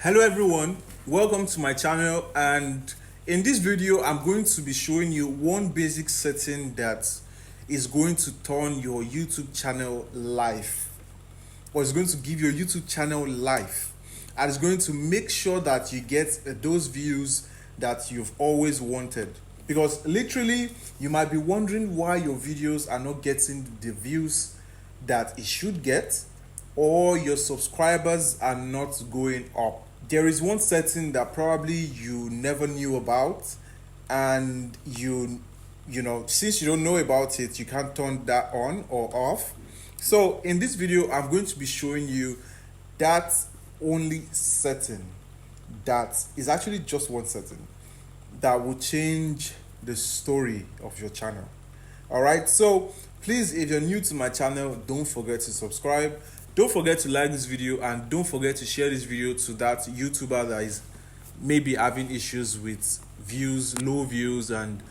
Hello everyone, welcome to my channel, and in this video I'm going to be showing you one basic setting that is going to turn your YouTube channel live, or is going to give your YouTube channel life, and is going to make sure that you get those views that you've always wanted. Because literally you might be wondering why your videos are not getting the views that it should get, or your subscribers are not going up. There is one setting that probably you never knew about, and since you don't know about it, you can't turn that on or off. So in this video I'm going to be showing you that only setting, that is actually just one setting, that will change the story of your channel. All right, so please, if you're new to my channel, don't forget to subscribe, don't forget to like this video, and don't forget to share this video to that YouTuber that is maybe having issues with low views and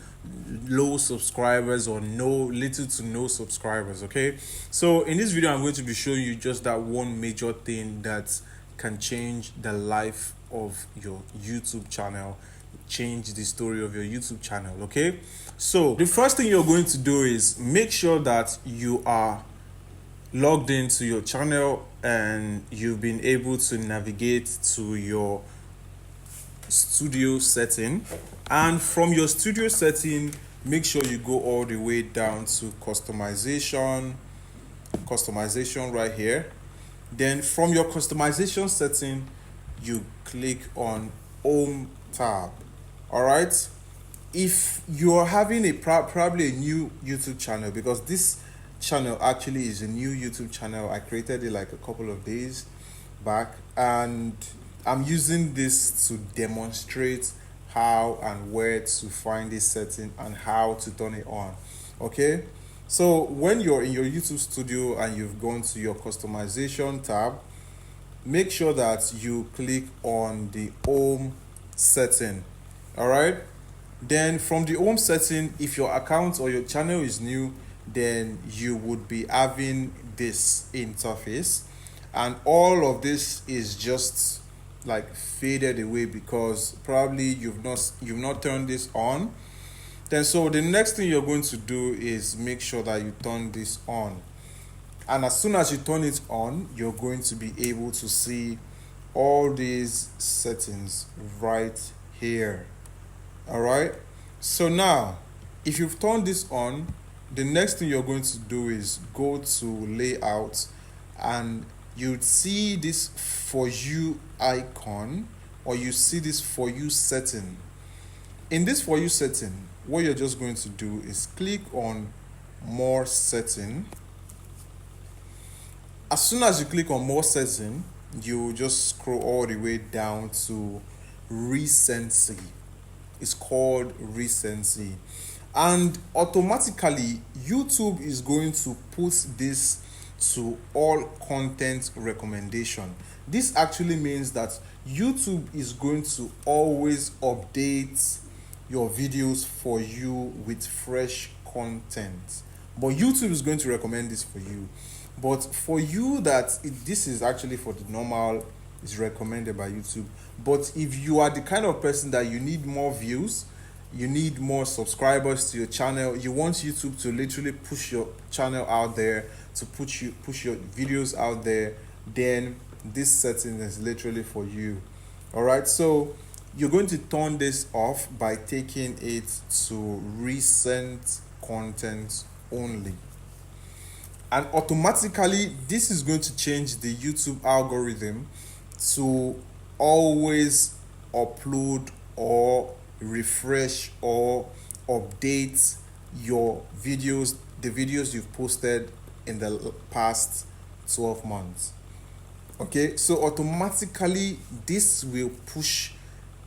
low subscribers, or little to no subscribers. Okay, so in this video I'm going to be showing you just that one major thing that can change the life of your YouTube channel, change the story of your YouTube channel. Okay, so the first thing you're going to do is make sure that you are logged into your channel and you've been able to navigate to your studio setting. And from your studio setting, make sure you go all the way down to customization right here. Then from your customization setting, you click on home tab. All right, if you're having probably a new YouTube channel, because this channel actually is a new YouTube channel, I created it like a couple of days back, and I'm using this to demonstrate how and where to find this setting and how to turn it on. Okay, so when you're in your YouTube studio and you've gone to your customization tab, make sure that you click on the home setting. All right, then from the home setting, if your account or your channel is new, then you would be having this interface, and all of this is just like faded away because probably you've not turned this on. Then so the next thing you're going to do is make sure that you turn this on, and as soon as you turn it on, you're going to be able to see all these settings right here. All right, so now if you've turned this on, the next thing you're going to do is go to layout, and you'd see this for you icon, or you see this for you setting. In this for you setting, what you're just going to do is click on more setting. As soon as you click on more setting, you just scroll all the way down to recency. It's called recency, and automatically YouTube is going to put this to all content recommendation. This actually means that YouTube is going to always update your videos for you with fresh content, but YouTube is going to recommend this for you. But for you this is actually for the normal, is recommended by YouTube. But if you are the kind of person that you need more views, you need more subscribers to your channel, you want YouTube to literally push your channel out there, to push your videos out there, then this setting is literally for you. All right, so you're going to turn this off by taking it to recent content only, and automatically this is going to change the YouTube algorithm to always upload or refresh or update your videos, the videos you've posted in the past 12 months. Okay, so automatically this will push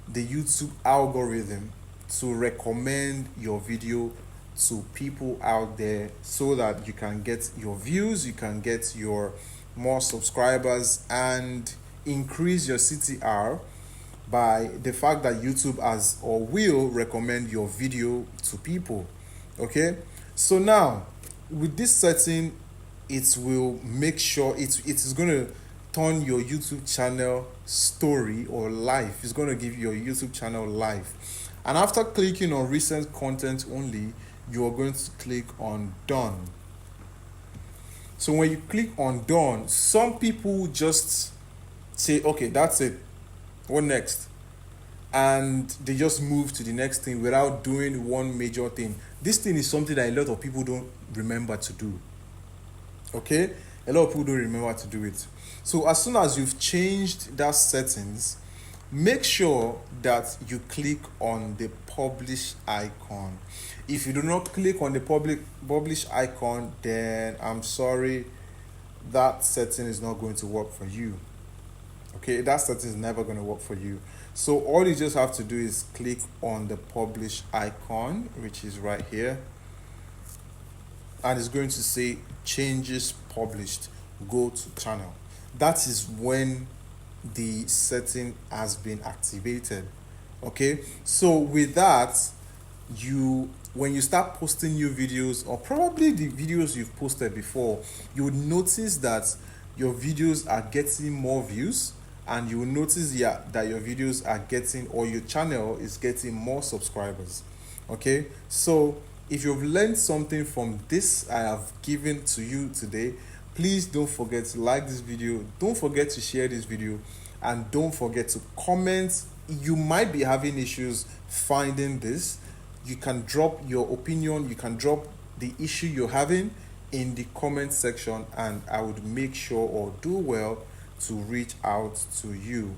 the YouTube algorithm to recommend your video to people out there, so that you can get your views, you can get your more subscribers, and increase your CTR by the fact that YouTube has or will recommend your video to people. Okay, so now with this setting, it will make sure it is going to turn your YouTube channel story or live. It's going to give your YouTube channel live. And after clicking on recent content only, you are going to click on done. So when you click on done, some people just say, okay, that's it. What next? And they just move to the next thing without doing one major thing. This thing is something that a lot of people don't remember to do. Okay? A lot of people don't remember to do it. So as soon as you've changed that settings, make sure that you click on the publish icon. If you do not click on the publish icon, then I'm sorry, that setting is not going to work for you. Okay, that setting is never going to work for you. So all you just have to do is click on the publish icon, which is right here, and it's going to say changes published, go to channel. That is when the setting has been activated. Okay, so with that, when you start posting new videos, or probably the videos you've posted before, you would notice that your videos are getting more views, and you will notice that your videos are getting, or your channel is getting more subscribers. Okay, so if you've learned something from this I have given to you today, please don't forget to like this video, don't forget to share this video, and don't forget to comment. You might be having issues finding this. You can drop your opinion, you can drop the issue you're having in the comment section, and I would make sure or do well to reach out to you.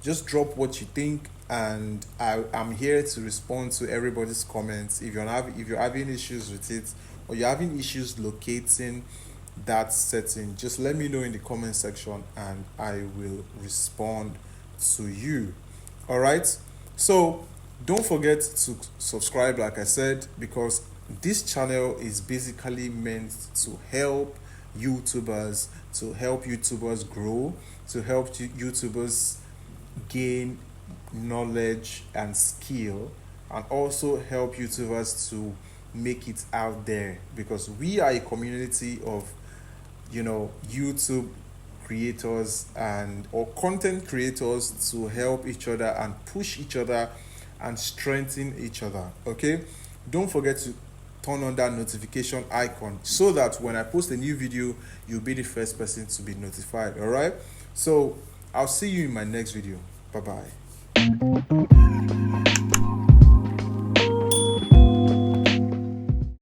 Just drop what you think, and I'm here to respond to everybody's comments. If you're having issues with it, or you're having issues locating that setting, just let me know in the comment section and I will respond to you. All right, so don't forget to subscribe, like I said, because this channel is basically meant to help YouTubers, grow, to help YouTubers gain knowledge and skill, and also help YouTubers to make it out there, because we are a community of YouTube creators or content creators to help each other and push each other and strengthen each other. Okay, don't forget to turn on that notification icon so that when I post a new video, you'll be the first person to be notified. All right, so I'll see you in my next video. Bye bye.